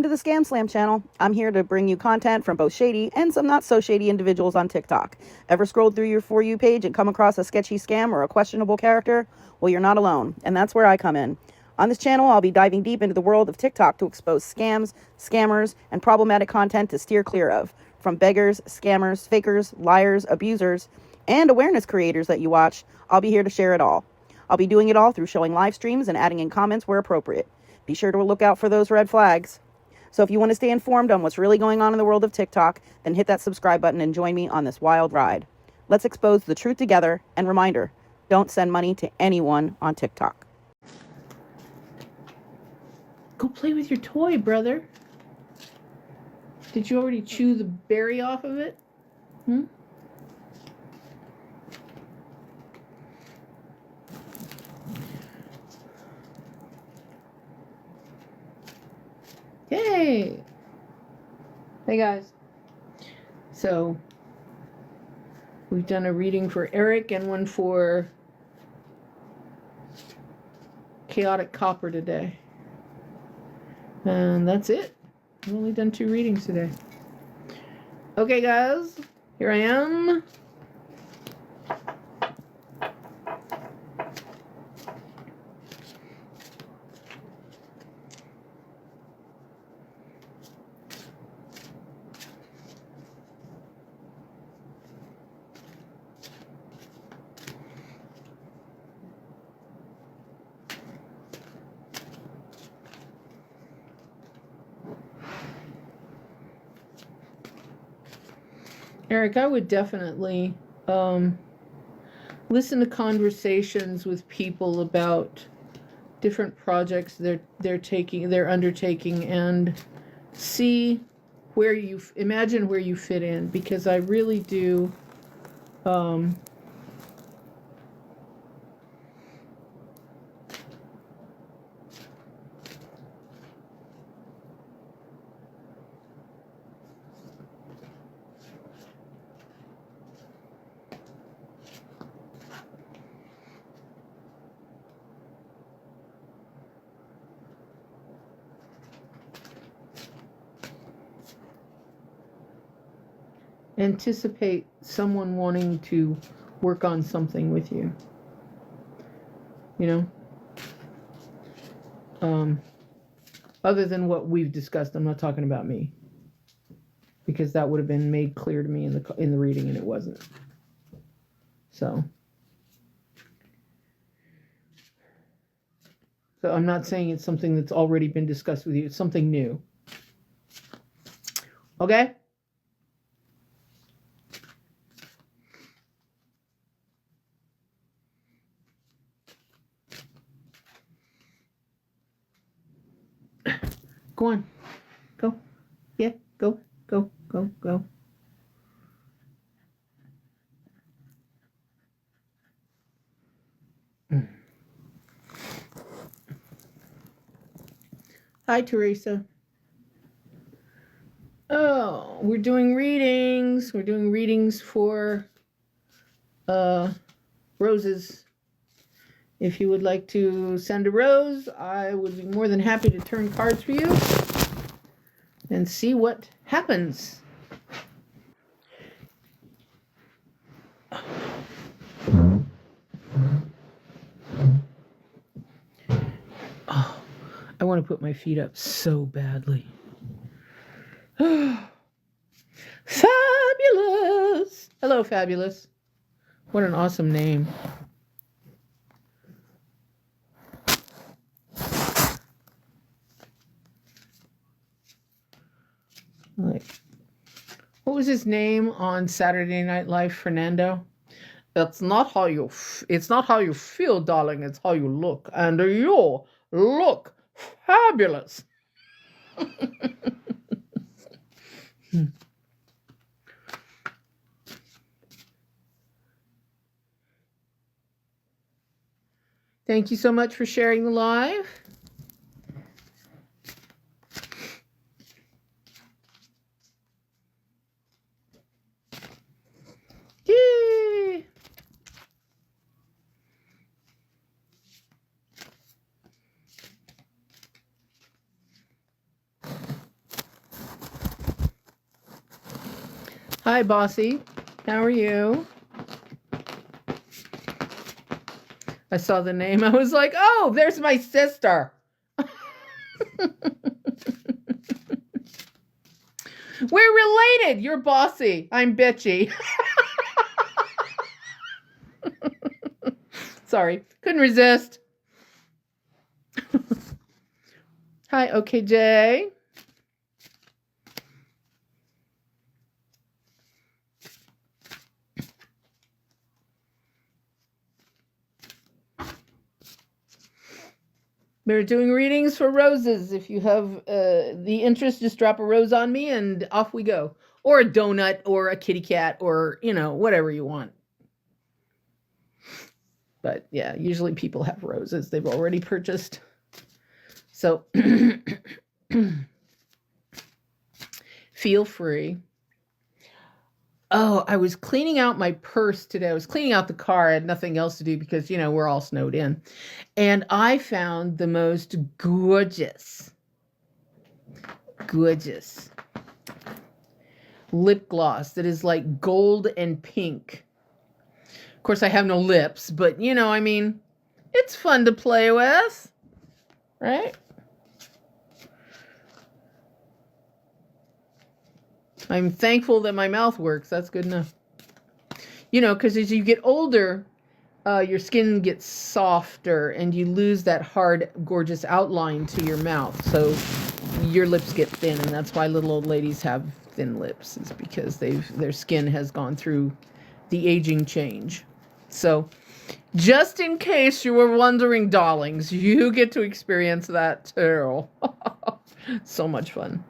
to the ScamSlam channel. I'm here to bring you content from both shady and some not so shady individuals on TikTok. Ever scrolled through your For You page and come across a sketchy scam or a questionable character? Well, you're not alone, and that's where I come in. On this channel, I'll be diving deep into the world of TikTok to expose scams, scammers, and problematic content to steer clear of. From beggars, scammers, fakers, liars, abusers, and awareness creators that you watch, I'll be here to share it all. I'll be doing it all through showing live streams and adding in comments where appropriate. Be sure to look out for those red flags. So if you want to stay informed on what's really going on in the world of TikTok, then hit that subscribe button and join me on this wild ride. Let's expose the truth together, and reminder, don't send money to anyone on TikTok. Go play with your toy, brother. Did you already chew the berry off of it? Hey! Hey guys. So, we've done a reading for Eric and one for Chaotic Copper today. And that's it. I've only done 2 readings today. Okay guys, here I am. Eric, I would definitely listen to conversations with people about different projects they're undertaking, and see where imagine where you fit in, because I really do anticipate someone wanting to work on something with you. You know? Other than what we've discussed, I'm not talking about me, because that would have been made clear to me in the reading, and it wasn't. So I'm not saying it's something that's already been discussed with you. It's something new. Okay? Go on. Go. Yeah, go. Go. Go. Go. Hi, Teresa. Oh, we're doing readings. We're doing readings for roses. If you would like to send a rose, I would be more than happy to turn cards for you and see what happens. Oh, I want to put my feet up so badly. Fabulous! Hello, Fabulous. What an awesome name. Like, what was his name on Saturday Night Live? Fernando. It's not how you feel, darling. It's how you look, and you look fabulous. Thank you so much for sharing the live. Yay! Hi, Bossy. How are you? I saw the name. I was like, oh, there's my sister. We're related. You're Bossy. I'm bitchy. Sorry. Couldn't resist. Hi, OKJ. We're doing readings for roses. If you have the interest, just drop a rose on me and off we go. Or a donut or a kitty cat or, whatever you want. But yeah, usually people have roses they've already purchased. So feel free. Oh, I was cleaning out my purse today. I was cleaning out the car. I had nothing else to do because, we're all snowed in. And I found the most gorgeous lip gloss that is like gold and pink. Of course, I have no lips, but, it's fun to play with, right? I'm thankful that my mouth works. That's good enough. Because as you get older, your skin gets softer and you lose that hard, gorgeous outline to your mouth. So your lips get thin, and that's why little old ladies have thin lips, is because their skin has gone through the aging change. So just in case you were wondering, darlings, you get to experience that too. So much fun.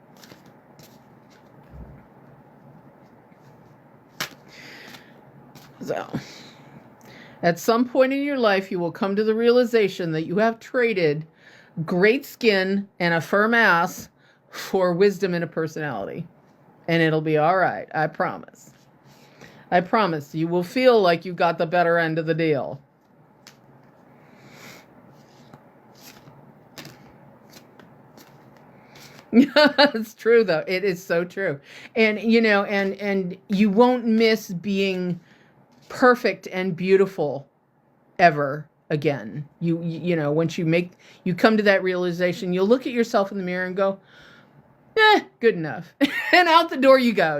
So, at some point in your life, you will come to the realization that you have traded great skin and a firm ass for wisdom and a personality. And it'll be all right. I promise. I promise. You will feel like you got the better end of the deal. It's true, though. It is so true. And, and you won't miss being perfect and beautiful ever again. Once you come to that realization, you'll look at yourself in the mirror and go, good enough. And out the door you go,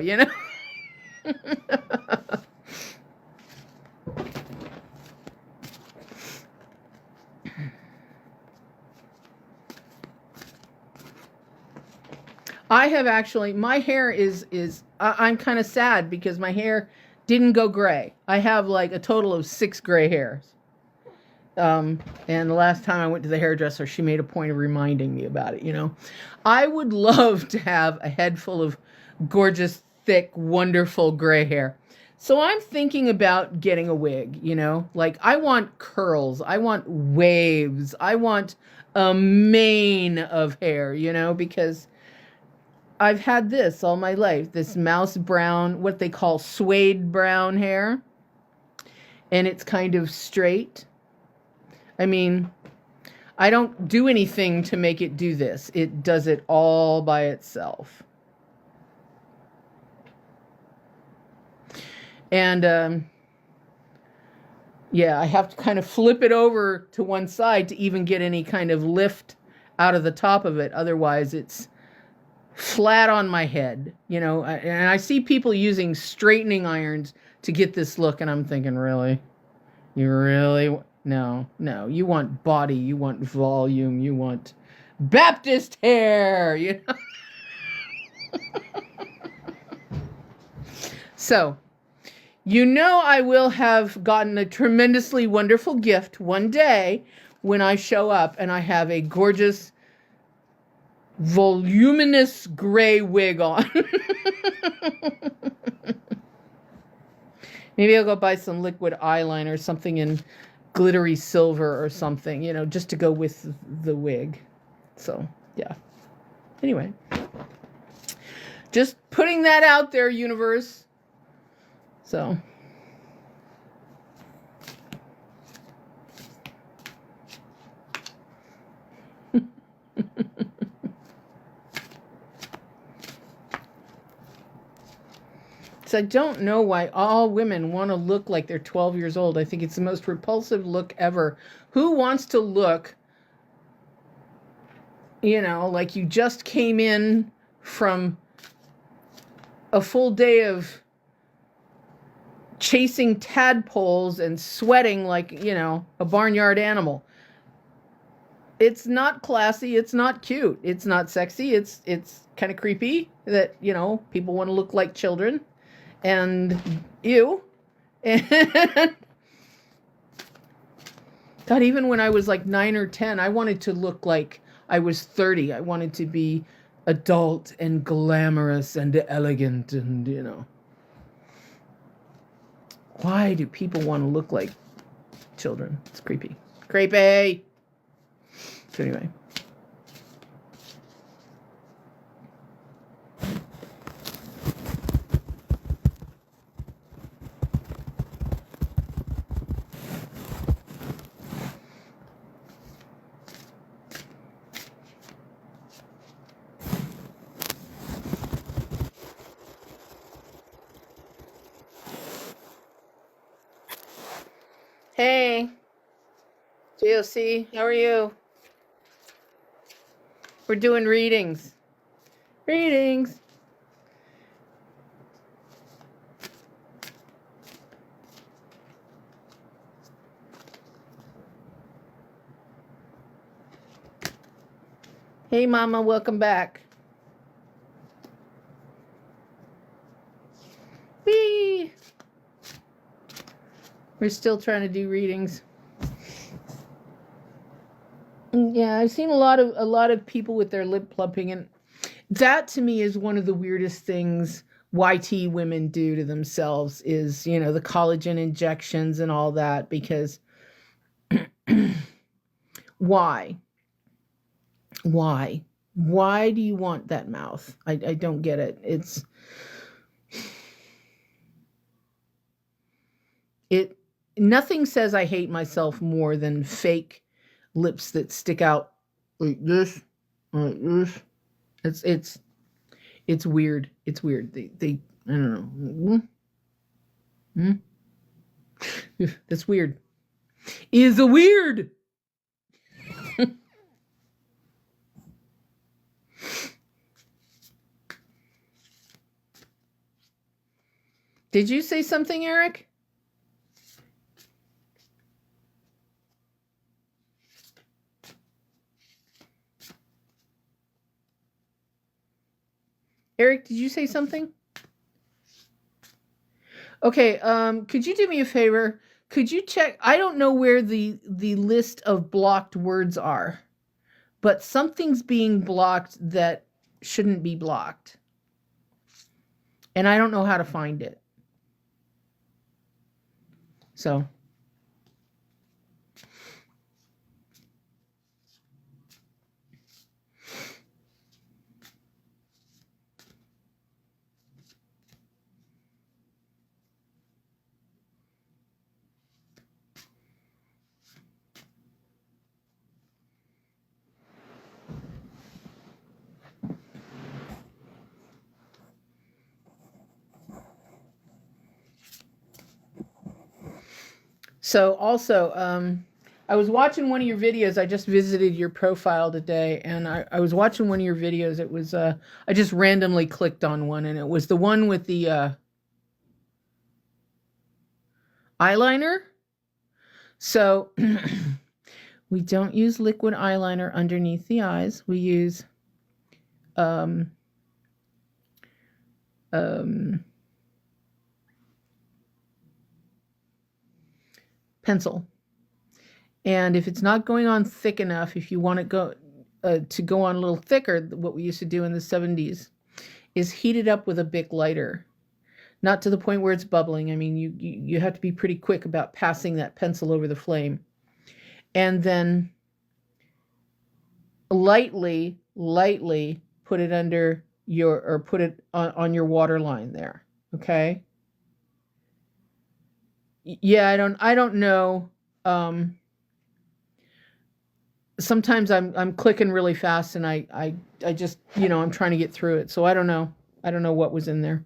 I have actually, my hair I'm kind of sad because my hair didn't go gray. I have like a total of 6 gray hairs. And the last time I went to the hairdresser, she made a point of reminding me about it, I would love to have a head full of gorgeous, thick, wonderful gray hair. So I'm thinking about getting a wig, like I want curls, I want waves, I want a mane of hair, because I've had this all my life, this mouse brown, what they call suede brown hair. And it's kind of straight. I mean, I don't do anything to make it do this. It does it all by itself. And, yeah, I have to kind of flip it over to one side to even get any kind of lift out of the top of it. Otherwise, it's flat on my head, and I see people using straightening irons to get this look, and I'm thinking, really? You really? No, you want body, you want volume, you want Baptist hair, So, I will have gotten a tremendously wonderful gift one day when I show up and I have a gorgeous, voluminous gray wig on. Maybe I'll go buy some liquid eyeliner, something in glittery silver or something, just to go with the wig. So, yeah. Anyway. Just putting that out there, universe. So. I don't know why all women want to look like they're 12 years old. I think it's the most repulsive look ever. Who wants to look, like you just came in from a full day of chasing tadpoles and sweating like, a barnyard animal? It's not classy. It's not cute. It's not sexy. It's kind of creepy that, people want to look like children. And ew. And God, even when I was like 9 or 10, I wanted to look like I was 30. I wanted to be adult and glamorous and elegant and, Why do people want to look like children? It's creepy. Creepy. So anyway. Hey, JOC, how are you? We're doing readings. Readings. Hey, Mama, welcome back. Whee! We're still trying to do readings. Yeah, I've seen a lot of people with their lip plumping, and that to me is one of the weirdest things YT women do to themselves is, the collagen injections and all that, because why? Why do you want that mouth? I don't get it. Nothing says I hate myself more than fake lips that stick out like this. It's weird. It's weird. They I don't know. That's weird. Is a weird. Did you say something, Eric? Eric, did you say something? Okay, could you do me a favor? Could you check? I don't know where the list of blocked words are, but something's being blocked that shouldn't be blocked. And I don't know how to find it. So. So also, I was watching one of your videos. I just visited your profile today, and I was watching one of your videos. It was, I just randomly clicked on one, and it was the one with the eyeliner. So we don't use liquid eyeliner underneath the eyes. We use pencil. And if it's not going on thick enough, if you want it to go on a little thicker, what we used to do in the 70s is heat it up with a Bic lighter. Not to the point where it's bubbling. I mean, you have to be pretty quick about passing that pencil over the flame. And then lightly put it under put it on your waterline there. Okay? Yeah, I don't know. Sometimes I'm clicking really fast, and I just, I'm trying to get through it. So I don't know. I don't know what was in there.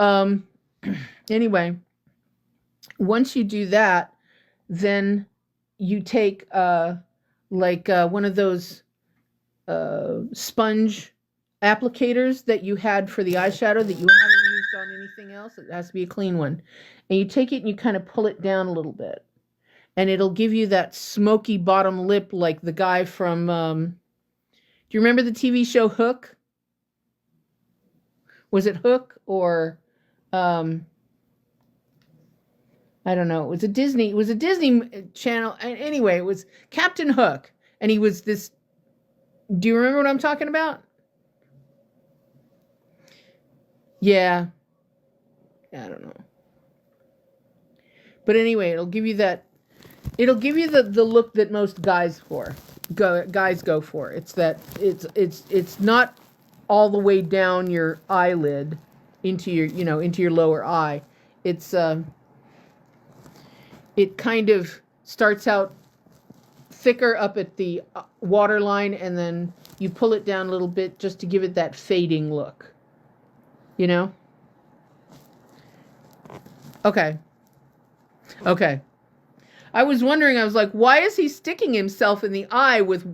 Um, anyway, once you do that, then you take one of those sponge applicators that you had for the eyeshadow that you haven't used on anything else. It has to be a clean one. And you take it and you kind of pull it down a little bit. And it'll give you that smoky bottom lip like the guy from, do you remember the TV show Hook? Was it Hook or, I don't know. It was a Disney channel. Anyway, it was Captain Hook. And he was this, do you remember what I'm talking about? Yeah. I don't know. But anyway, it'll give you the look that most guys go for. It's that it's not all the way down your eyelid into your lower eye. It's it kind of starts out thicker up at the waterline, and then you pull it down a little bit just to give it that fading look. You know? Okay. I was wondering, I was like, why is he sticking himself in the eye with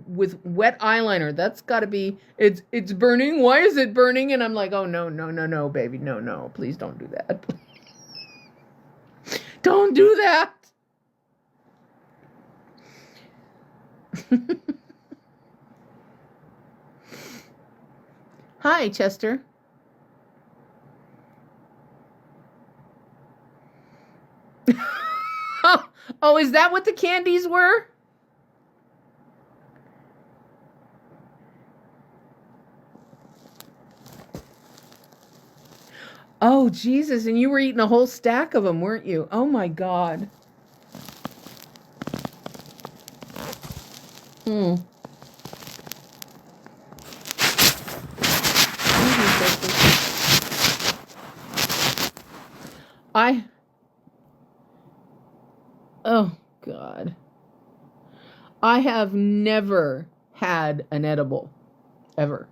wet eyeliner? That's got to be, it's burning. Why is it burning? And I'm like, oh, no, baby. No. Please don't do that. Don't do that. Hi, Chester. Oh, is that what the candies were? Oh, Jesus, and you were eating a whole stack of them, weren't you? Oh, my God. Oh, God. I have never had an edible, ever.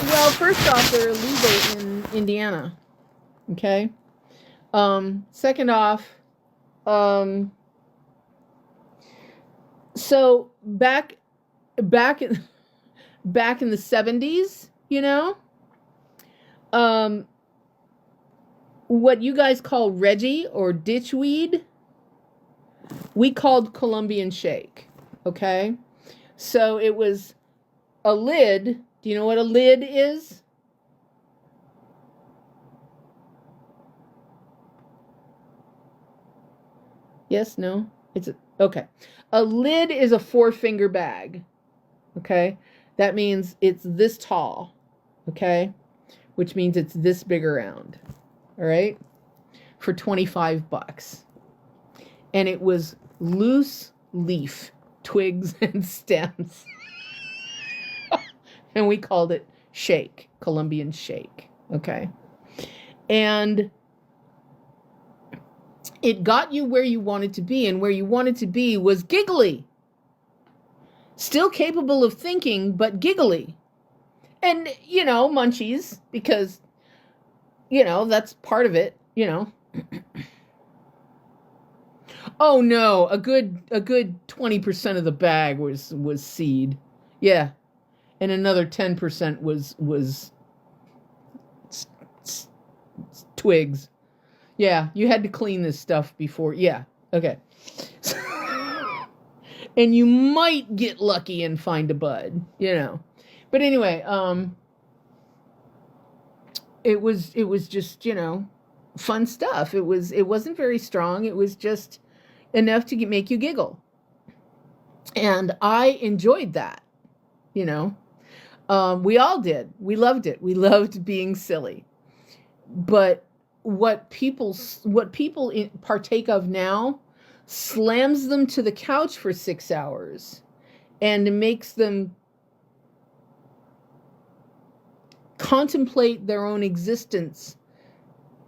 Well, first off, they're illegal in Indiana. Okay. Second off, so back in the 70s, what you guys call Reggie or ditchweed, we called Colombian shake. Okay. So it was a lid. Do you know what a lid is? Yes, no? Okay. A lid is a 4-finger bag. Okay? That means it's this tall. Okay? Which means it's this big around. All right? For $25. And it was loose leaf, twigs and stems. And we called it shake, Colombian shake. Okay? And it got you where you wanted to be, and where you wanted to be was giggly. Still capable of thinking, but giggly. And, munchies, because, that's part of it, Oh no, a good 20% of the bag was seed. Yeah. And another 10% was twigs. Yeah, you had to clean this stuff before. Yeah, okay. And you might get lucky and find a bud, But anyway, it was just, fun stuff. It wasn't very strong. It was just enough to make you giggle. And I enjoyed that, we all did. We loved it. We loved being silly. But what people partake of now slams them to the couch for 6 hours and makes them contemplate their own existence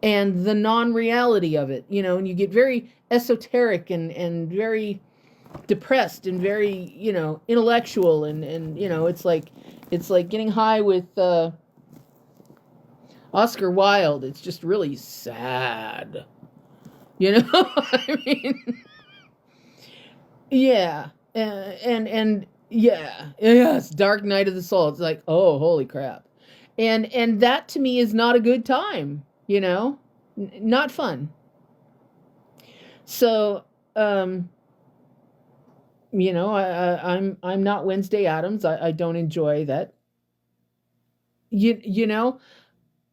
and the non-reality of it, you know, and you get very esoteric and very depressed and very, you know, intellectual, and you know, it's like getting high with Oscar Wilde. It's just really sad, you know. I mean, yeah, and yeah, yes, Dark Night of the Soul. It's like, oh, holy crap, and that to me is not a good time, you know, not fun. So, you know, I'm not Wednesday Addams. I don't enjoy that. You know,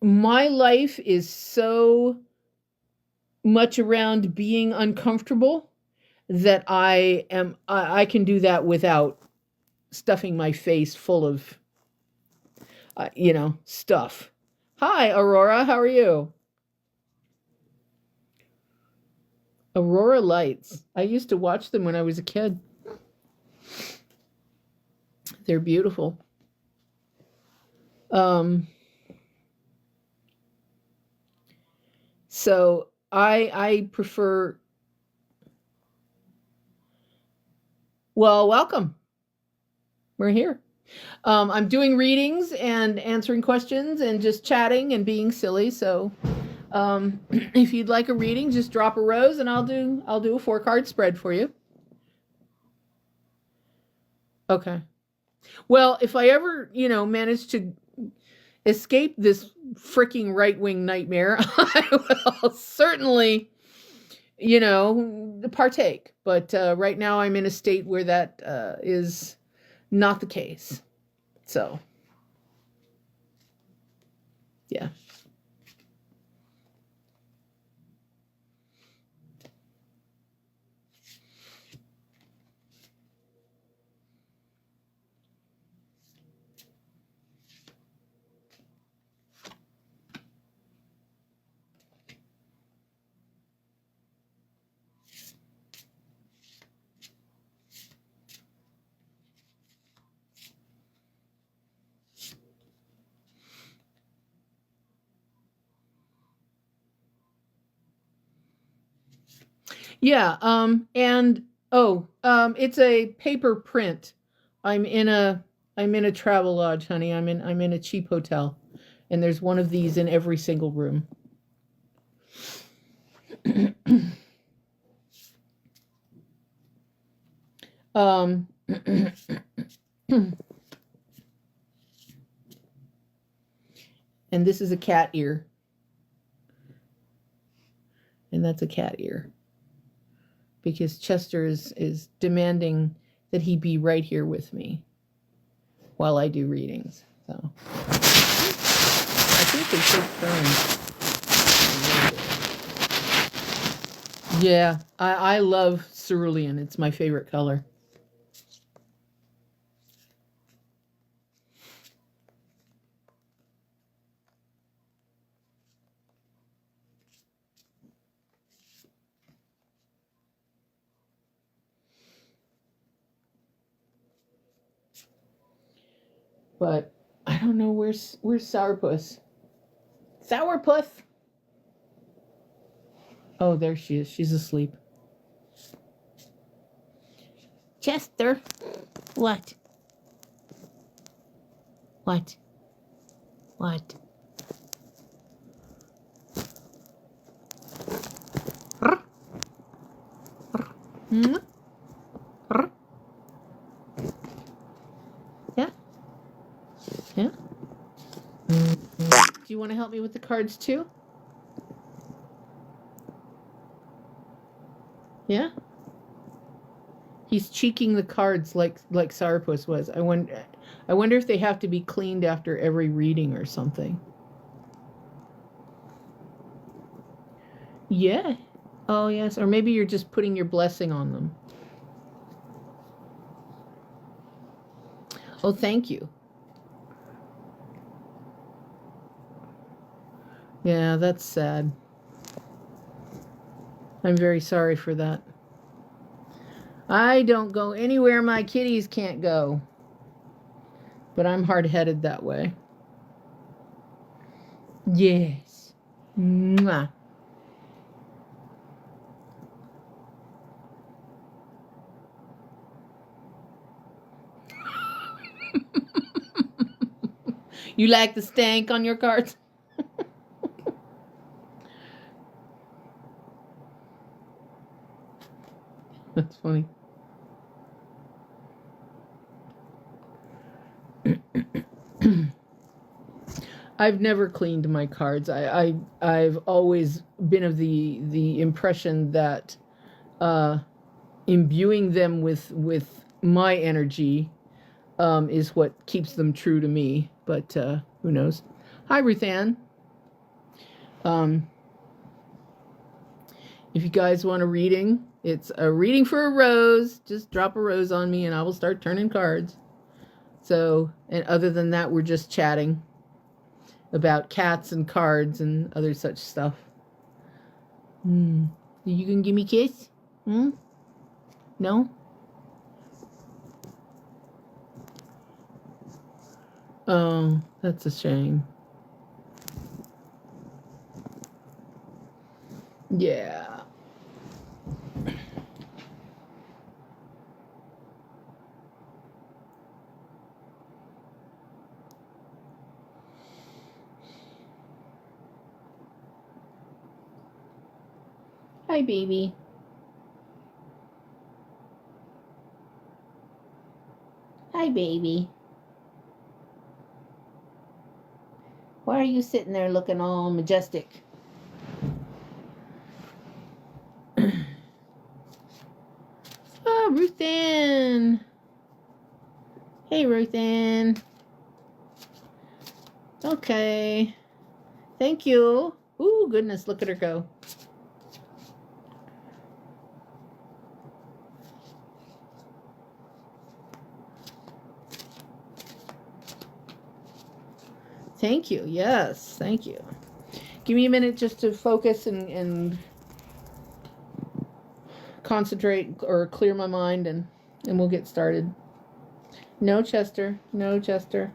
my life is so much around being uncomfortable that I can do that without stuffing my face full of you know, stuff. Hi, Aurora. How are you? Aurora lights. I used to watch them when I was a kid. They're beautiful. So I prefer. Well, welcome. We're here. I'm doing readings and answering questions and just chatting and being silly. So, if you'd like a reading, just drop a rose and I'll do a 4-card spread for you. Okay. Well, if I ever, you know, manage to escape this freaking right-wing nightmare, I will certainly, you know, partake. But right now I'm in a state where that is not the case. So, yeah. Yeah, and it's a paper print. I'm in a travel lodge, honey. I'm in a cheap hotel, and there's one of these in every single room. um and this is a cat ear. And that's a cat ear. Because Chester is demanding that he be right here with me while I do readings. So I think they take turns. Yeah, I love cerulean. It's my favorite color. But I don't know where's Sourpuss. Sourpuss. Oh, there she is. She's asleep. Chester. What? What? What? Hmm? Yeah? Yeah? Do you want to help me with the cards too? Yeah? He's cheeking the cards like Sourpuss was. I wonder if they have to be cleaned after every reading or something. Yeah. Oh, yes. Or maybe you're just putting your blessing on them. Oh, thank you. Yeah, that's sad. I'm very sorry for that. I don't go anywhere my kitties can't go. But I'm hard-headed that way. Yes. Mwah. You like the stank on your cards? That's funny. I've never cleaned my cards. I've always been of the impression that imbuing them with my energy is what keeps them true to me. But who knows? Hi, Ruth Ann. If you guys want a reading, it's a reading for a rose. Just drop a rose on me and I will start turning cards. So, and other than that, we're just chatting about cats and cards and other such stuff. You gonna give me a kiss? No? Oh, that's a shame. Yeah. Hi, baby. Hi, baby. Why are you sitting there looking all majestic? Oh, Ruth Ann. Hey, Ruth Ann. Okay. Thank you. Ooh, goodness, look at her go. Thank you. Yes, thank you. Give me a minute just to focus and concentrate or clear my mind, and we'll get started. No, Chester. No, Chester.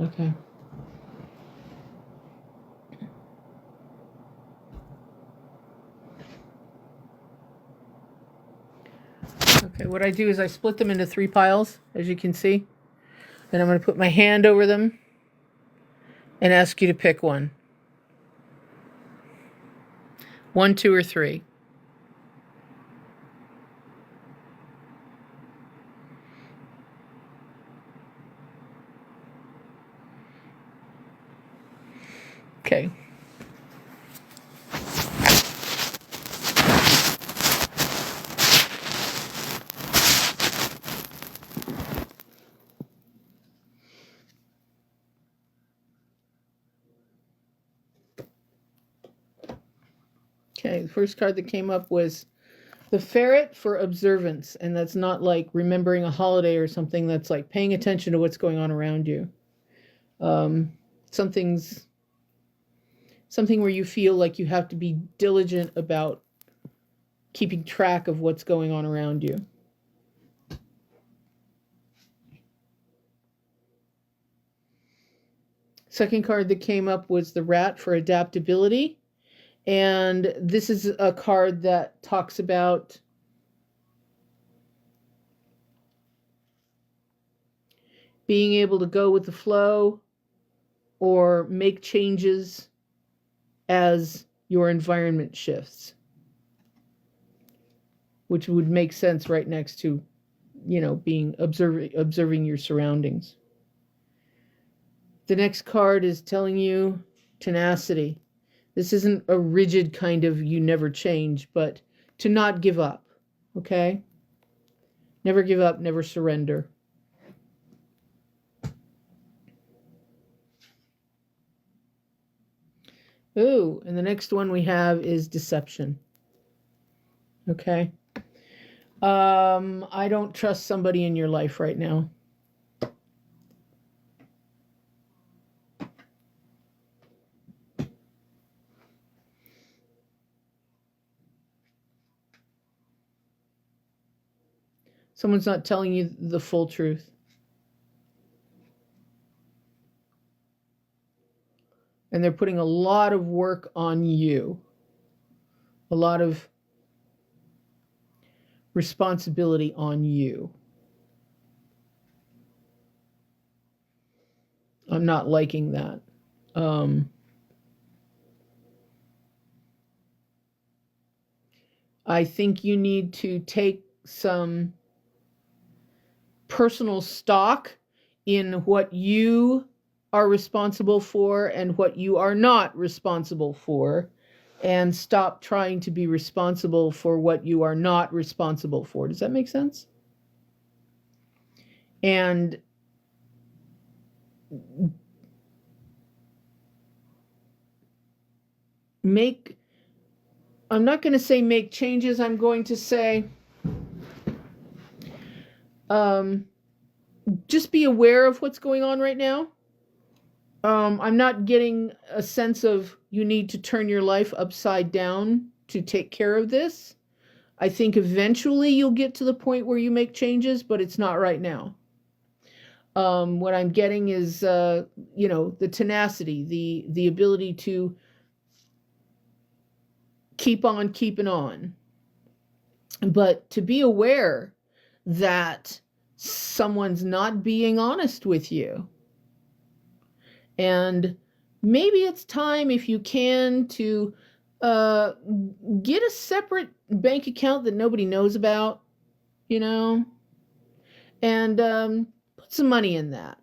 Okay. Okay, what I do is I split them into 3 piles, as you can see. Then I'm going to put my hand over them and ask you to pick one. 1, 2, or 3. Okay. Okay, the first card that came up was the ferret for observance, and that's not like remembering a holiday or something. That's like paying attention to what's going on around you. Something where you feel like you have to be diligent about keeping track of what's going on around you. Second card that came up was the rat for adaptability. And this is a card that talks about being able to go with the flow or make changes as your environment shifts, which would make sense right next to being observing your surroundings. The next card is telling you tenacity. This isn't a rigid kind of you never change, but to not give up, okay? Never give up, never surrender. Ooh, and the next one we have is deception. Okay? I don't trust somebody in your life right now. Someone's not telling you the full truth. And they're putting a lot of work on you. A lot of responsibility on you. I'm not liking that. I think you need to take some personal stock in what you are responsible for and what you are not responsible for, and stop trying to be responsible for what you are not responsible for. Does that make sense? And I'm not going to say make changes, I'm going to say just be aware of what's going on right now. I'm not getting a sense of you need to turn your life upside down to take care of this. I think eventually you'll get to the point where you make changes, but it's not right now. What I'm getting is, the tenacity, the ability to keep on keeping on. But to be aware that someone's not being honest with you. And maybe it's time, if you can, to get a separate bank account that nobody knows about, and put some money in that.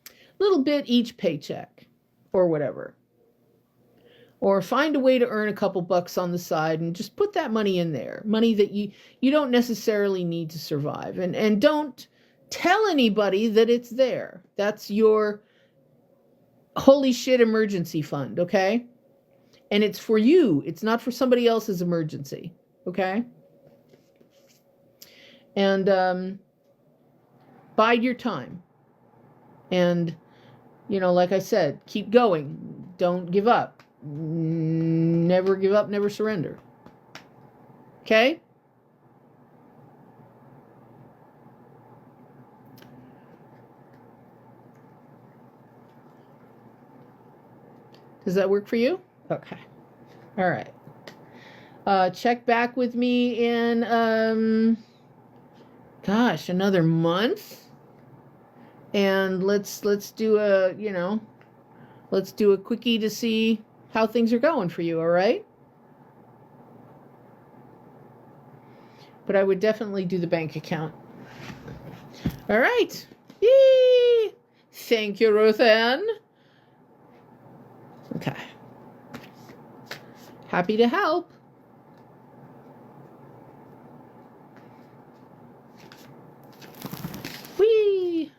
A little bit each paycheck or whatever. Or find a way to earn a couple bucks on the side and just put that money in there. Money that you don't necessarily need to survive. And don't tell anybody that it's there. That's your holy shit emergency fund, okay? And it's for you. It's not for somebody else's emergency, okay? And bide your time. And, like I said, keep going. Don't give up. Never give up, never surrender. Okay? Does that work for you? Okay. All right. Check back with me in, another month. And let's do a quickie to see how things are going for you, all right? But I would definitely do the bank account. All right. Yee! Thank you, Ruth Ann. Okay. Happy to help. Whee!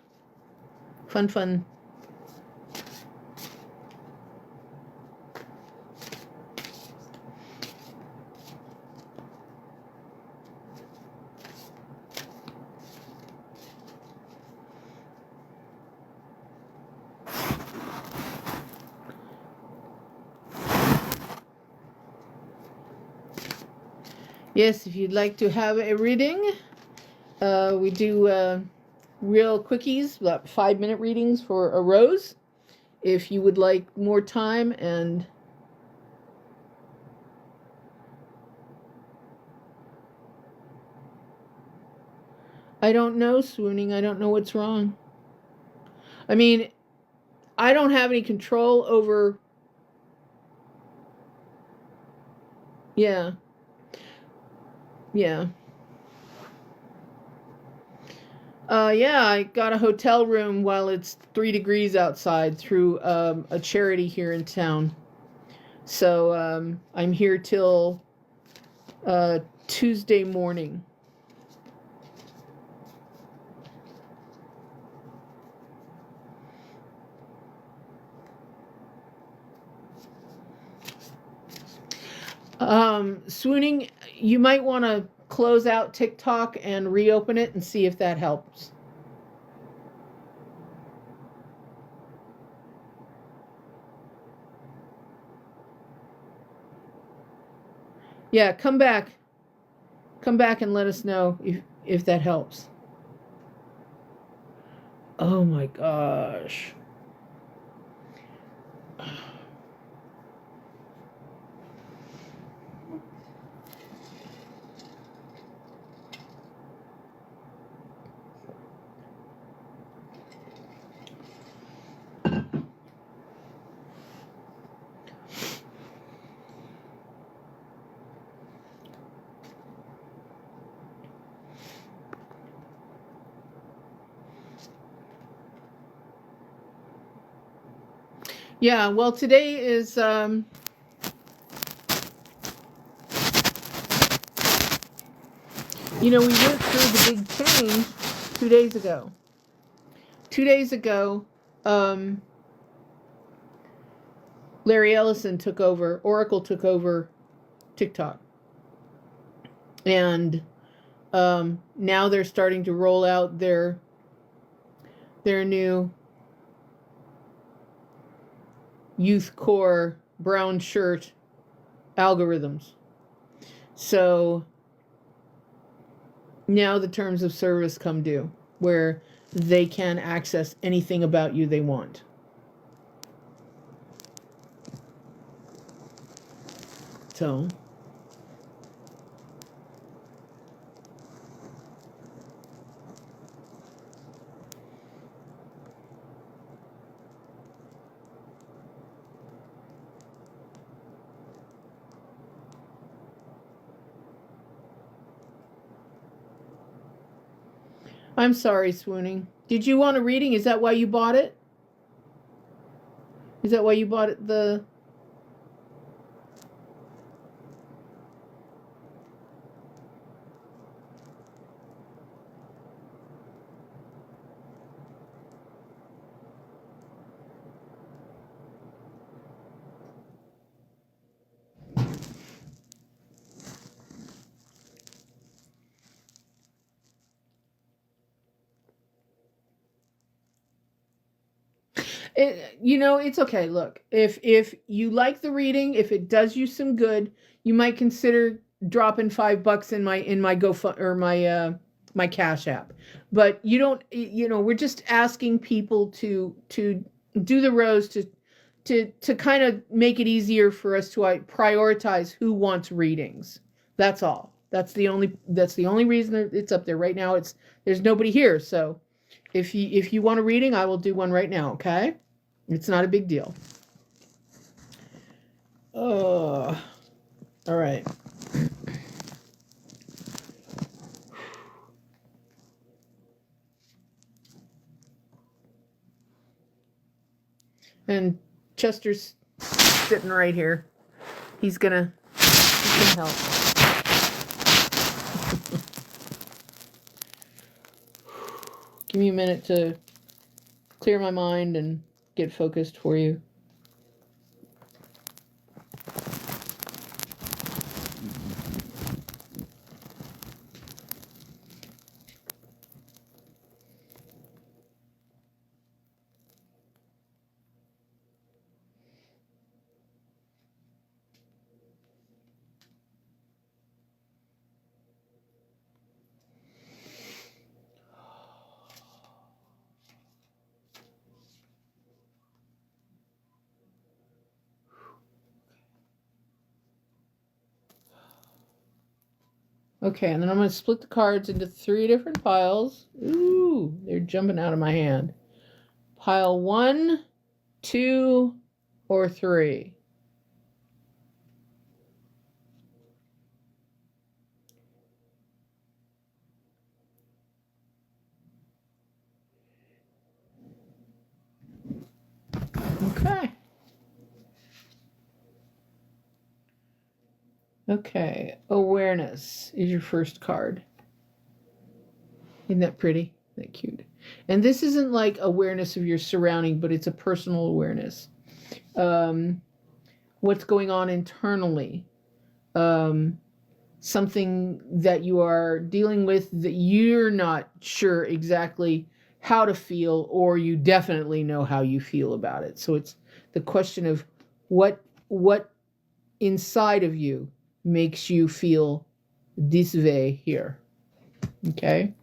Fun. Yes, if you'd like to have a reading, we do real quickies, about 5-minute readings for a rose. If you would like more time, and I don't know, swooning, I don't know what's wrong. I mean, I don't have any control over... Yeah. Yeah, I got a hotel room while it's 3 degrees outside through a charity here in town. So I'm here till Tuesday morning. Swooning, you might want to close out TikTok and reopen it and see if that helps. Yeah, come back. Come back and let us know if that helps. Oh my gosh. Yeah, well, today is we went through the big change 2 days ago. 2 days ago, Larry Ellison took over, Oracle took over TikTok. And now they're starting to roll out their new youth core brown shirt algorithms. So now the terms of service come due, where they can access anything about you they want. So I'm sorry, Swooning. Did you want a reading? Is that why you bought it? Is that why you bought it? It's okay. Look, if you like the reading, if it does you some good, you might consider dropping $5 in my GoFund or my Cash App. But you don't. We're just asking people to do the rose to kind of make it easier for us to prioritize who wants readings. That's all. That's the only reason that it's up there right now. There's nobody here, so if you want a reading, I will do one right now. Okay. It's not a big deal. Oh, all right. And Chester's sitting right here. He's gonna help. Give me a minute to clear my mind and get focused for you. Okay, and then I'm going to split the cards into 3 different piles. Ooh, they're jumping out of my hand. Pile 1, 2, or 3. Okay. Okay. Awareness is your first card. Isn't that pretty? Isn't that cute? And this isn't like awareness of your surrounding, but it's a personal awareness. What's going on internally. Something that you are dealing with that you're not sure exactly how to feel, or you definitely know how you feel about it. So it's the question of what inside of you makes you feel this way here. Okay.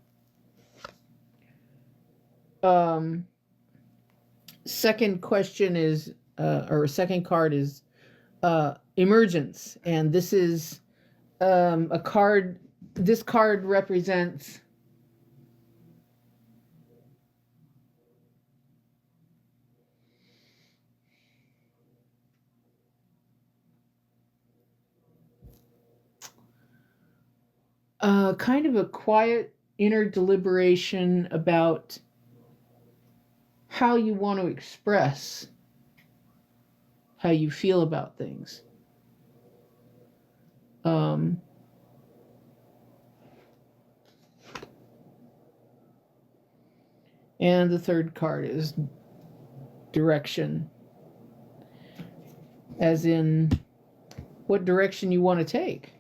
Second question is, or second card is emergence, and this is a card. This card represents kind of a quiet inner deliberation about how you want to express how you feel about things. And the third card is direction, as in what direction you want to take.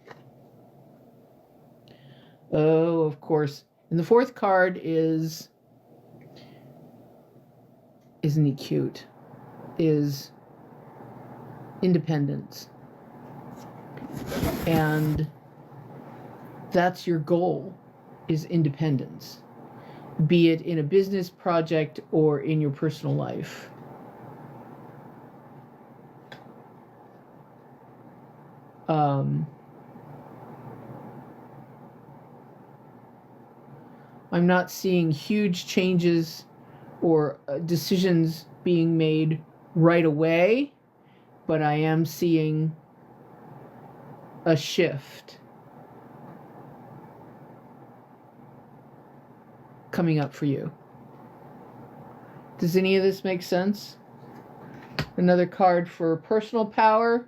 Oh, of course. And the fourth card is, isn't he cute? Is independence. And that's your goal, is independence, be it in a business project or in your personal life. I'm not seeing huge changes or decisions being made right away, but I am seeing a shift coming up for you. Does any of this make sense? Another card for personal power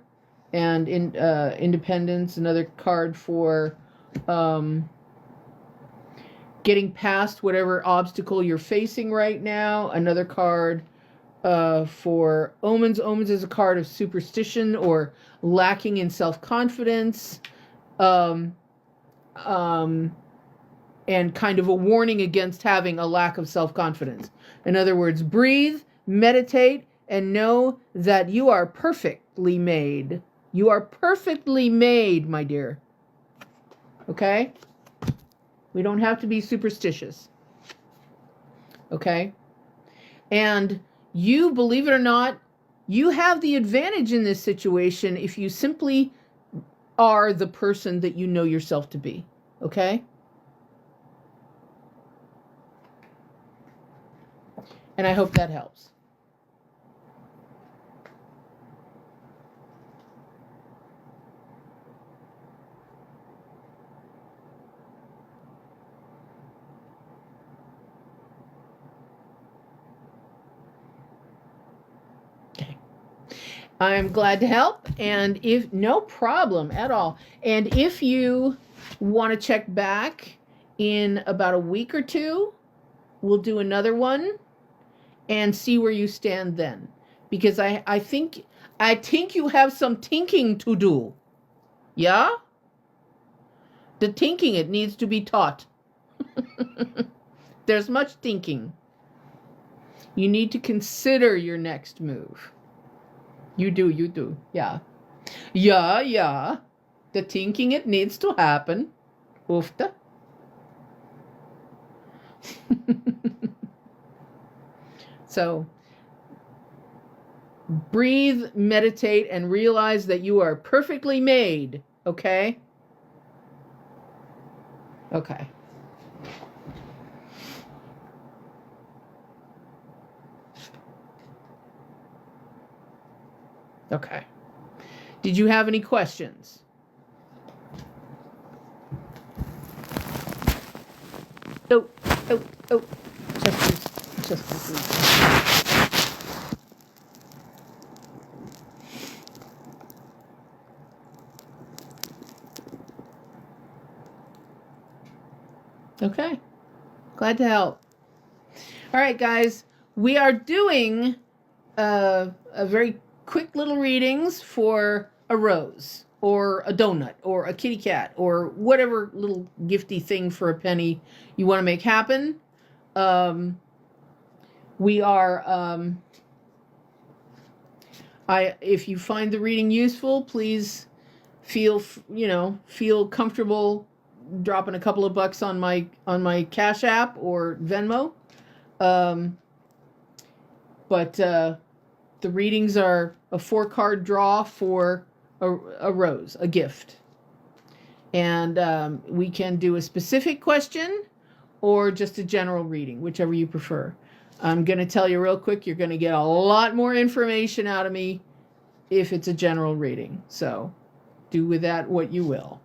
and independence. Another card for getting past whatever obstacle you're facing right now. Another card for omens. Omens is a card of superstition or lacking in self-confidence. And kind of a warning against having a lack of self-confidence. In other words, breathe, meditate, and know that you are perfectly made. You are perfectly made, my dear. Okay? We don't have to be superstitious. Okay? And you, believe it or not, you have the advantage in this situation if you simply are the person that you know yourself to be. Okay? And I hope that helps. Okay. I'm glad to help, and if no problem at all. And if you want to check back in about a week or two, we'll do another one and see where you stand then, because I think you have some thinking to do. Yeah, the thinking, it needs to be taught. There's much thinking. You need to consider your next move. You do. Yeah. The thinking, it needs to happen. Oofta. So, breathe, meditate, and realize that you are perfectly made. Okay? Okay. Okay. Did you have any questions? Oh. Just. Okay. Glad to help. All right, guys. We are doing a very quick little readings for a rose or a donut or a kitty cat or whatever little gifty thing for a penny you want to make happen. We are if you find the reading useful, please feel comfortable dropping a couple of bucks on my Cash App or Venmo. But the readings are a 4-card draw for a rose, a gift. And we can do a specific question or just a general reading, whichever you prefer. I'm going to tell you real quick, you're going to get a lot more information out of me if it's a general reading. So do with that what you will.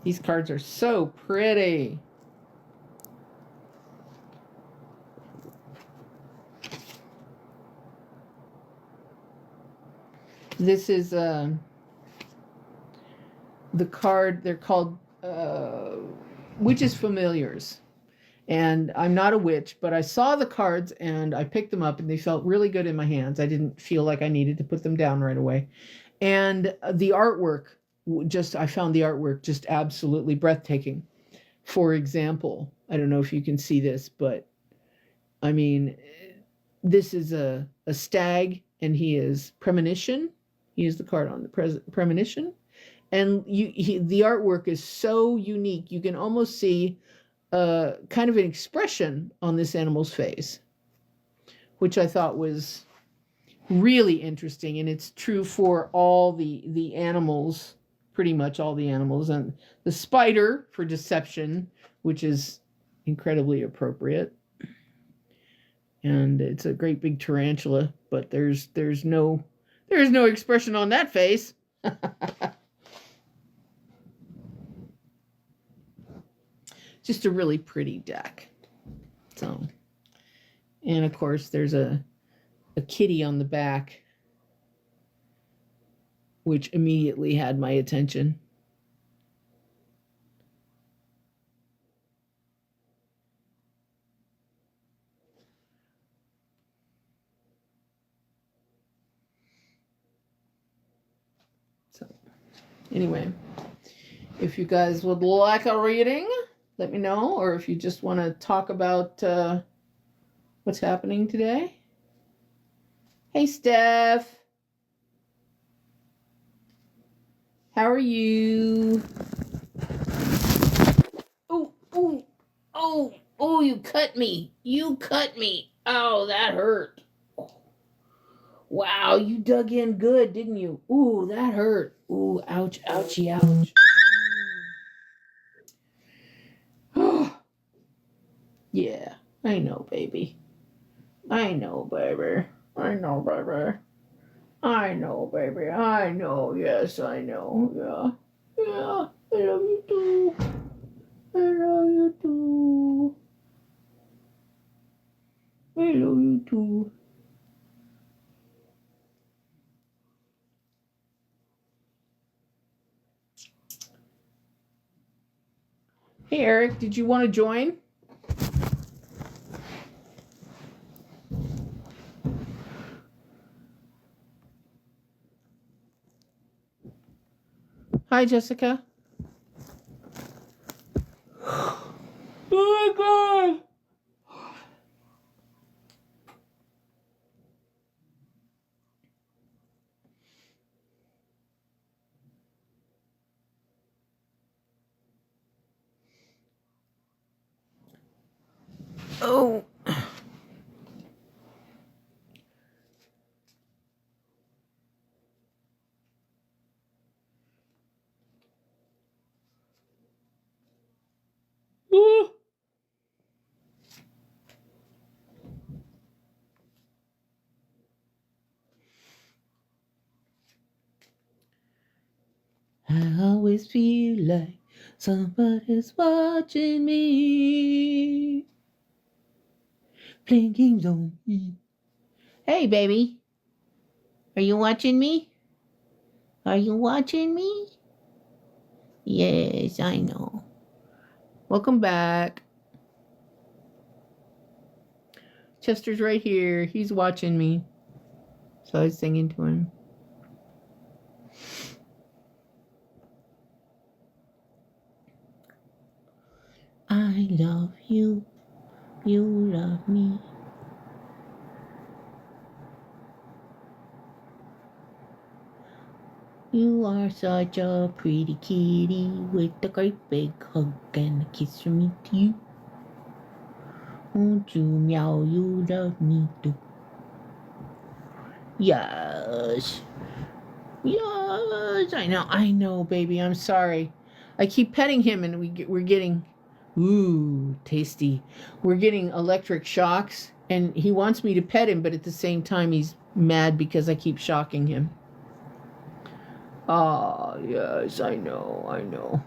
These cards are so pretty. This is the card, they're called Witches Familiars. And I'm not a witch, but I saw the cards and I picked them up and they felt really good in my hands. I didn't feel like I needed to put them down right away. And the artwork, I found the artwork just absolutely breathtaking. For example, I don't know if you can see this, but I mean, this is a stag and he is premonition. He is the card on the premonition. And the artwork is so unique. You can almost see kind of an expression on this animal's face, which I thought was really interesting. And it's true for all the animals, pretty much all the animals. And the spider for deception, which is incredibly appropriate. And it's a great big tarantula, but there's no expression on that face. Just a really pretty deck. So, and of course there's a kitty on the back, which immediately had my attention. So, anyway, if you guys would like a reading, let me know, or if you just want to talk about what's happening today. Hey, Steph. How are you? Oh, you cut me. You cut me. Oh, that hurt. Wow, you dug in good, didn't you? Ooh, that hurt. Ooh, ouch, ouchie, ouch. Yeah, I know, baby. I know, baby. I know, baby. I know, baby. I know. Yes, I know. Yeah. Yeah. I love you too. I love you too. I love you too. Hey, Eric, did you want to join? Hi, Jessica. Oh my God. Oh. Ooh. I always feel like somebody's watching me. Playing games on me. Hey, baby. Are you watching me? Are you watching me? Yes, I know. Welcome back. Chester's right here. He's watching me. So I was singing to him. I love you. You love me. You are such a pretty kitty with a great big hug and a kiss from me to you. Won't you meow? You love me too. Yes. Yes. I know, baby. I'm sorry. I keep petting him and we're getting, ooh, tasty. We're getting electric shocks and he wants me to pet him, but at the same time he's mad because I keep shocking him. Ah, yes, I know.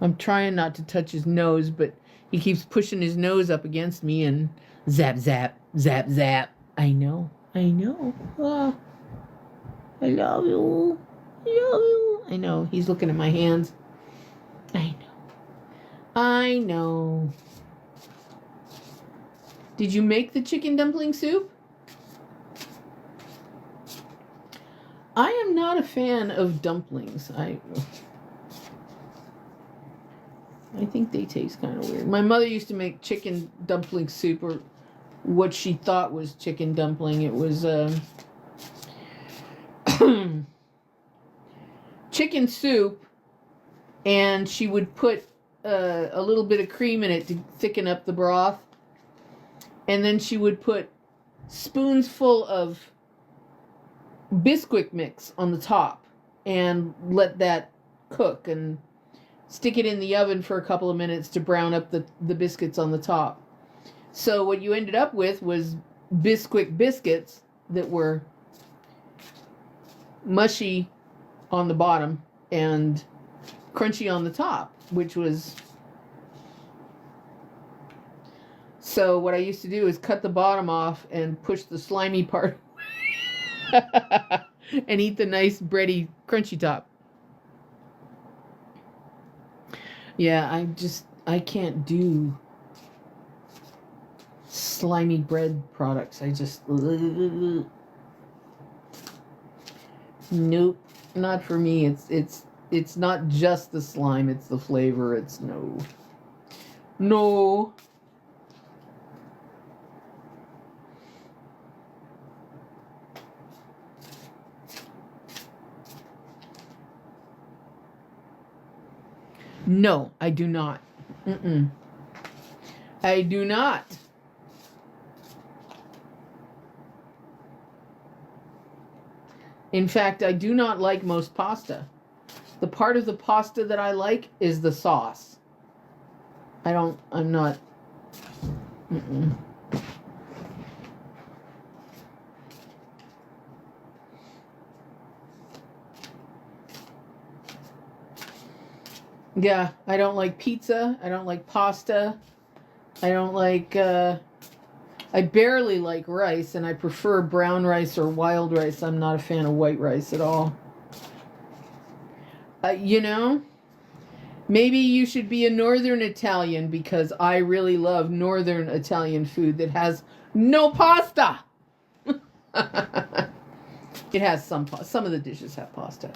I'm trying not to touch his nose, but he keeps pushing his nose up against me and zap, zap, zap, zap. I know. Oh, I love you. I know. He's looking at my hands. I know. Did you make the chicken dumpling soup? I am not a fan of dumplings. I think they taste kind of weird. My mother used to make chicken dumpling soup, or what she thought was chicken dumpling. It was chicken soup, and she would put a little bit of cream in it to thicken up the broth. And then she would put spoonsful of Bisquick mix on the top and let that cook and stick it in the oven for a couple of minutes to brown up the biscuits on the top. So what you ended up with was Bisquick biscuits that were mushy on the bottom and crunchy on the top, which was... So what I used to do is cut the bottom off and push the slimy part and eat the nice bready crunchy top. Yeah, I can't do slimy bread products. I just... Nope, not for me. It's not just the slime, it's the flavor. It's no. No, I do not. I do not. In fact, I do not like most pasta. The part of the pasta that I like is the sauce. I'm not. Yeah, I don't like pizza. I don't like pasta. I don't like, I barely like rice, and I prefer brown rice or wild rice. I'm not a fan of white rice at all. Maybe you should be a Northern Italian, because I really love Northern Italian food that has no pasta. It has some of the dishes have pasta,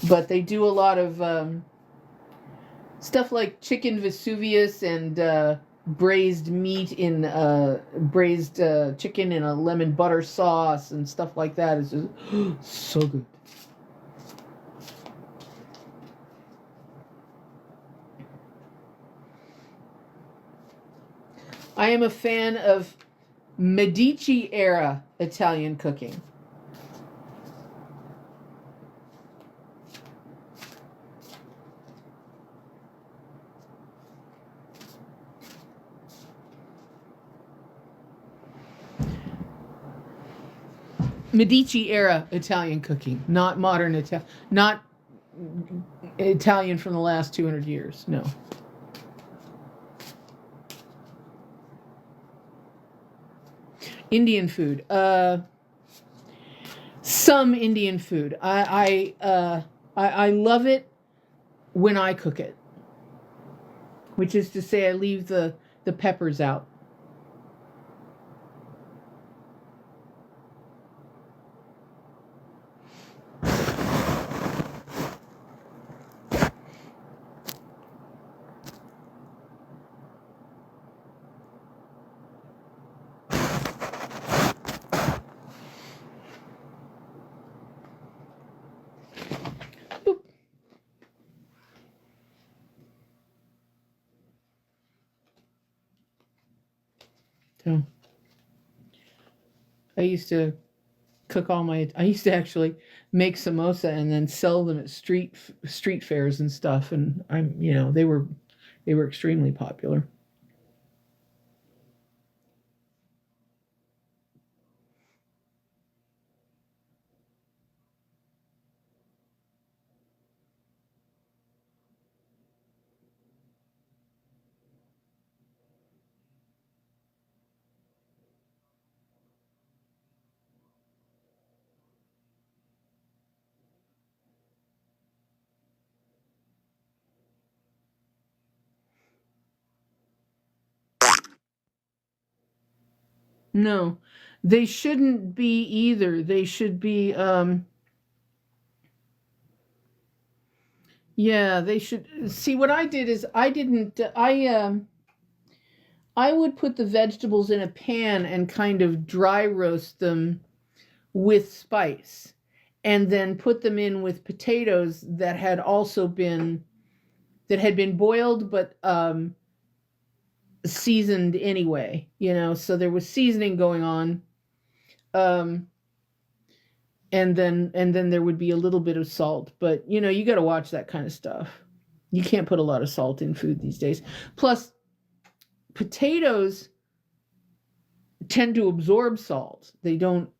but they do a lot of stuff like chicken Vesuvius and braised meat in braised chicken in a lemon butter sauce and stuff like that. It's just so good. I am a fan of Medici era Italian cooking. Medici era Italian cooking, not modern Italian, not Italian from the last 200 years. No. Indian food. Some some Indian food. I love it when I cook it, which is to say I leave the peppers out. So I used to I used to actually make samosa and then sell them at street fairs and stuff, and they were extremely popular. No, they shouldn't be either. They should be, yeah, they should. See, what I did is I would put the vegetables in a pan and kind of dry roast them with spice, and then put them in with potatoes that had been boiled, but seasoned anyway, so there was seasoning going on. And then there would be a little bit of salt, but you got to watch that kind of stuff. You can't put a lot of salt in food these days. Plus, potatoes tend to absorb salt. They don't.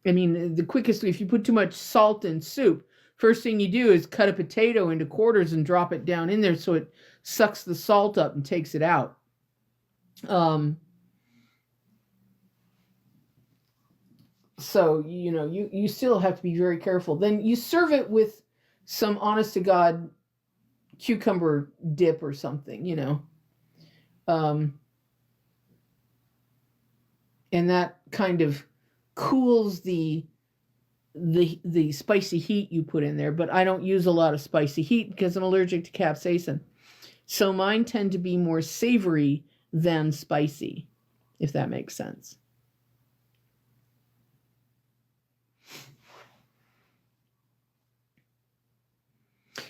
I mean, the quickest, if you put too much salt in soup, first thing you do is cut a potato into quarters and drop it down in there so it sucks the salt up and takes it out. So, you still have to be very careful. Then you serve it with some honest to God cucumber dip or something, and that kind of cools the spicy heat you put in there. But I don't use a lot of spicy heat because I'm allergic to capsaicin. So mine tend to be more savory than spicy, if that makes sense.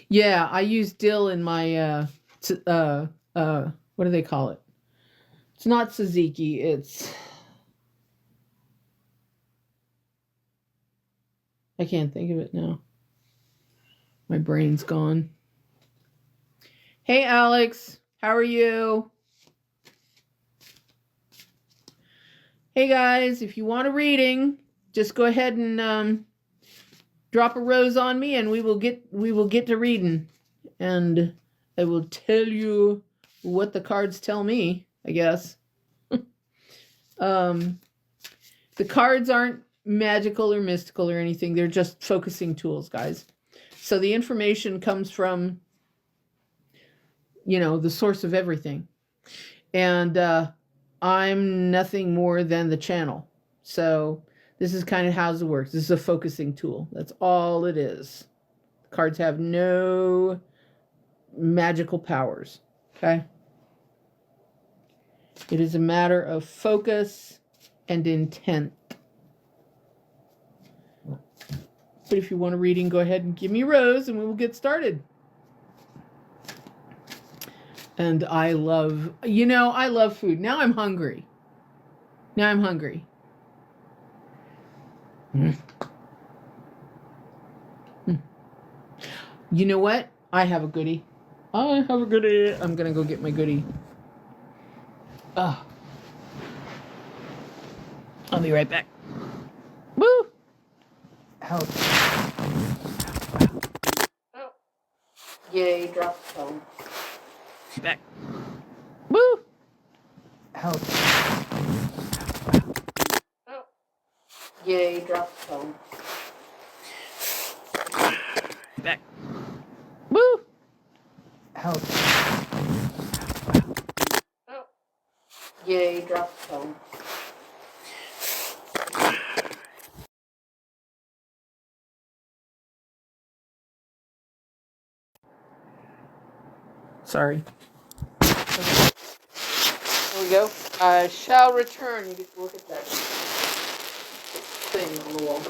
Yeah, I use dill in my what do they call it? It's not tzatziki, I can't think of it now. My brain's gone. Hey Alex, how are you? Hey guys, if you want a reading, just go ahead and drop a rose on me and we will get to reading, and I will tell you what the cards tell me, I guess. The cards aren't magical or mystical or anything. They're just focusing tools, guys. So the information comes from the source of everything, and I'm nothing more than the channel. So this is kind of how it works. This is a focusing tool. That's all it is. Cards have no magical powers. Okay? It is a matter of focus and intent. But if you want a reading, go ahead and give me a rose and we will get started. And I love food. Now I'm hungry. You know what? I have a goodie. I'm going to go get my goodie. I'll be right back. Woo! Ouch. Oh. Yay, drop the phone. Back. Woo! Ouch. Oh. Yay, drop the phone. Ouch. Oh. Yay, dropped the phone. Sorry. Okay. There we go. I shall return. You get to look at that thing on the wall.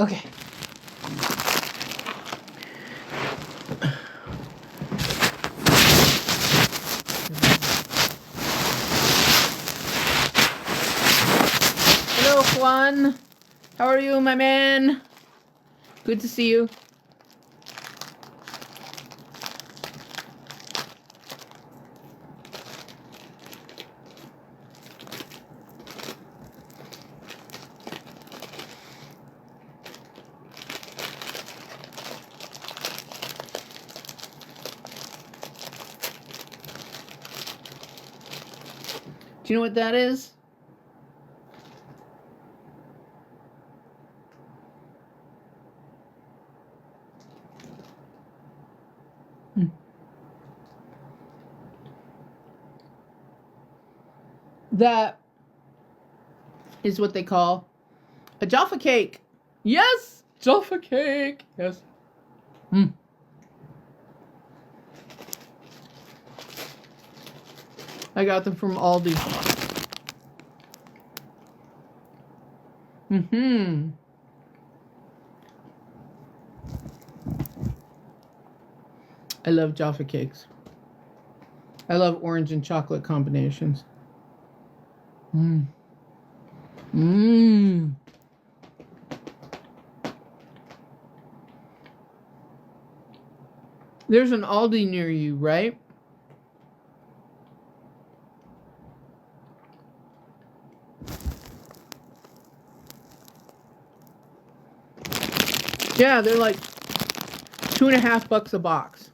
Okay. Hello, Juan. How are you, my man? Good to see you. Do you know what that is? That is what they call a Jaffa cake. Yes, Jaffa cake. Yes. I got them from Aldi. I love Jaffa cakes. I love orange and chocolate combinations. There's an Aldi near you, right? Yeah, they're like $2.50 a box.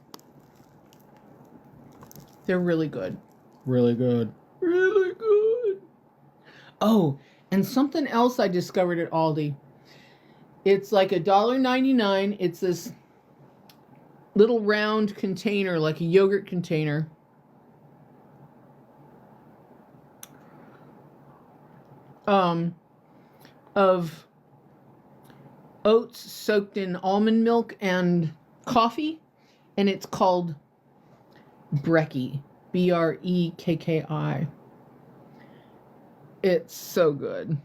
They're really good. Really good. Really good. Oh, and something else I discovered at Aldi. It's like $1.99. It's this little round container, like a yogurt container. Of oats soaked in almond milk and coffee, and it's called Brekkie. Brekki. It's so good.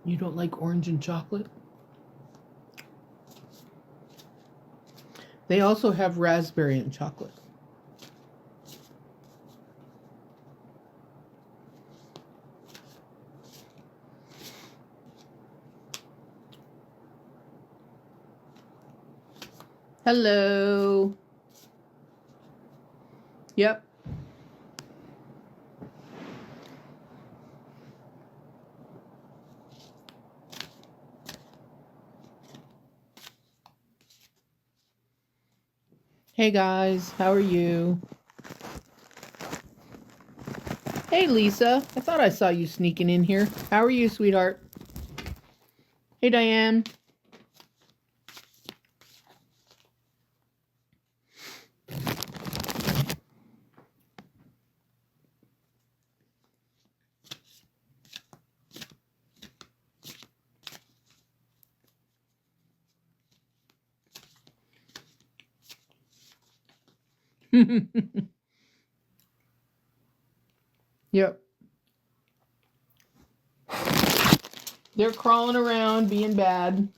You don't like orange and chocolate? They also have raspberry and chocolate. Hello. Yep. Hey guys, how are you? Hey Lisa, I thought I saw you sneaking in here. How are you, sweetheart? Hey Diane. Yep. They're crawling around, being bad.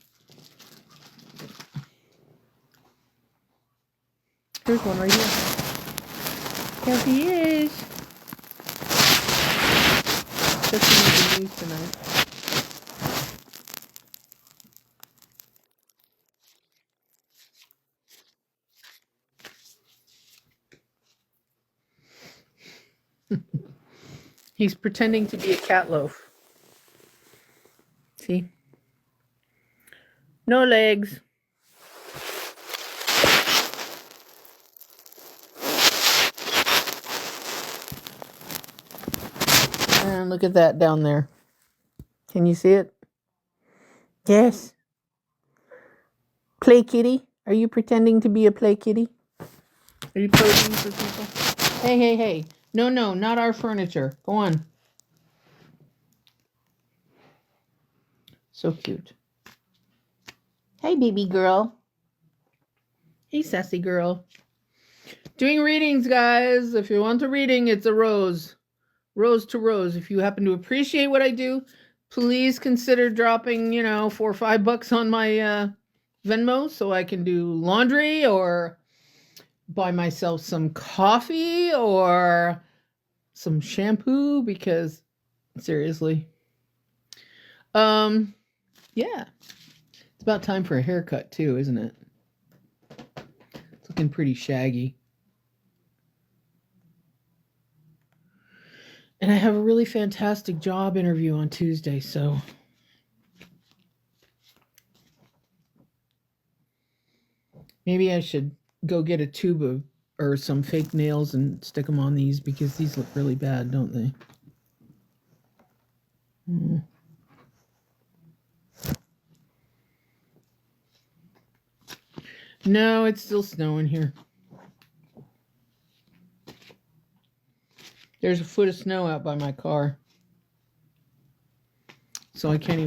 Here's one right here. There he is. That's the news tonight. He's pretending to be a cat loaf. See? No legs. And look at that down there. Can you see it? Yes. Play kitty? Are you pretending to be a play kitty? Are you posing for people? Hey, hey, hey. No, not our furniture. Go on. So cute. Hey, baby girl. Hey, sassy girl. Doing readings, guys. If you want a reading, it's a rose. Rose to rose. If you happen to appreciate what I do, please consider dropping, $4 or $5 on my Venmo so I can do laundry or buy myself some coffee or some shampoo because seriously. Yeah. It's about time for a haircut too, isn't it? It's looking pretty shaggy. And I have a really fantastic job interview on Tuesday, so maybe I should go get a tube of or some fake nails and stick them on these because these look really bad, don't they? No, it's still snowing here. There's a foot of snow out by my car. So I can't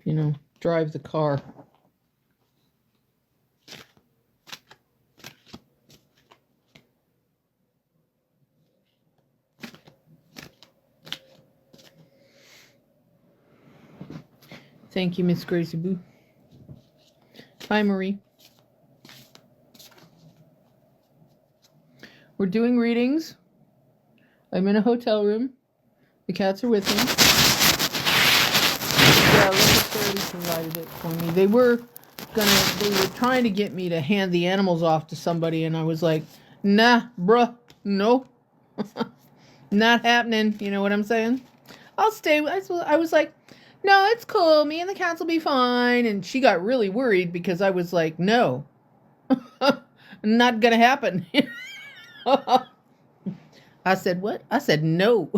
even, drive the car. Thank you, Miss Gracie Boo. Hi, Marie. We're doing readings. I'm in a hotel room. The cats are with me. Yeah, Local Charity provided it for me. They were trying to get me to hand the animals off to somebody, and I was like, nah, bruh, no. Not happening. You know what I'm saying? I'll stay. I was like, no, it's cool. Me and the cats will be fine. And she got really worried because I was like, no, not gonna happen. I said, what? I said, no.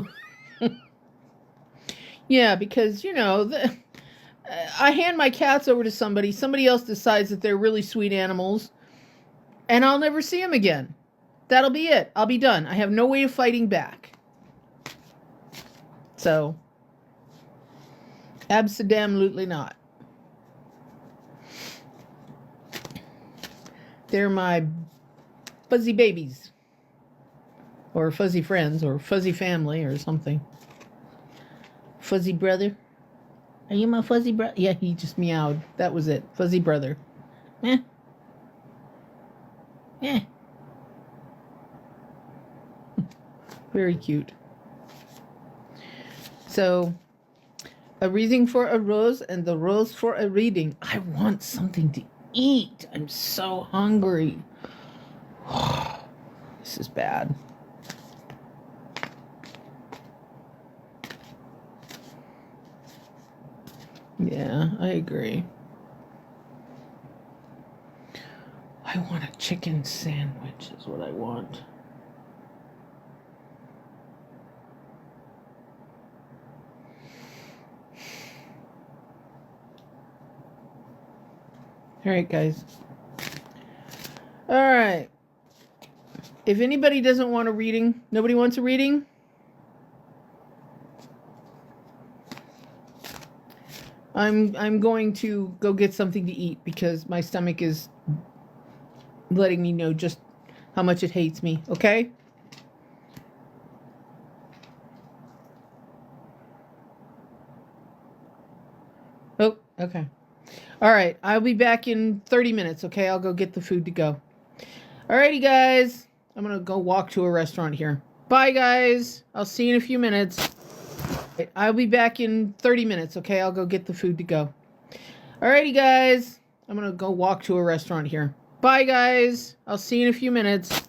Yeah, because, I hand my cats over to somebody. Somebody else decides that they're really sweet animals. And I'll never see them again. That'll be it. I'll be done. I have no way of fighting back. So, abso-damn-lutely not. They're my fuzzy babies. Or fuzzy friends. Or fuzzy family or something. Fuzzy brother. Are you my fuzzy brother? Yeah, he just meowed. That was it. Fuzzy brother. Eh. Eh. Very cute. So, a reading for a rose and the rose for a reading. I want something to eat. I'm so hungry. This is bad. Yeah, I agree. I want a chicken sandwich is what I want. All right, guys. All right. If anybody doesn't want a reading, nobody wants a reading? I'm going to go get something to eat because my stomach is letting me know just how much it hates me, okay? Okay. All right. I'll be back in 30 minutes. Okay. I'll go get the food to go. Alrighty, guys. I'm going to go walk to a restaurant here. Bye, guys. I'll see you in a few minutes. I'll be back in 30 minutes. Okay. I'll go get the food to go. Alrighty, guys. I'm going to go walk to a restaurant here. Bye, guys. I'll see you in a few minutes.